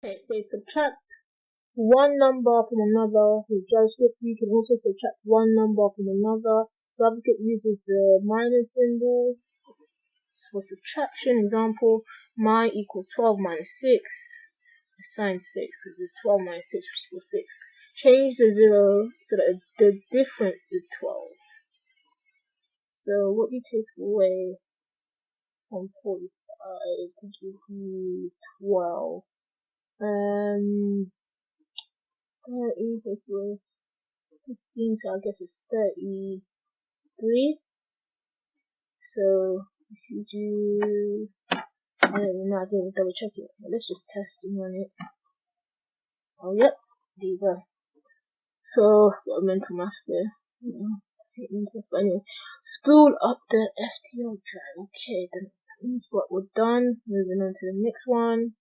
Okay, so subtract one number from another with JavaScript. You can also subtract one number from another. JavaScript uses the minus symbol for subtraction. Example, my equals 12 minus 6. Assign 6, because it's 12 minus 6, which equals 6. Change the 0 so that the difference is 12. So what you take away from 45 to give you 12? 30 take away 15, so I guess it's 33. So if you do, I don't know, I didn't double check it. Let's just test and run it. Oh yep, there you go. So got a mental maths there. But anyway, spool up the FTL drive. Okay, then that means what we're done. Moving on to the next one.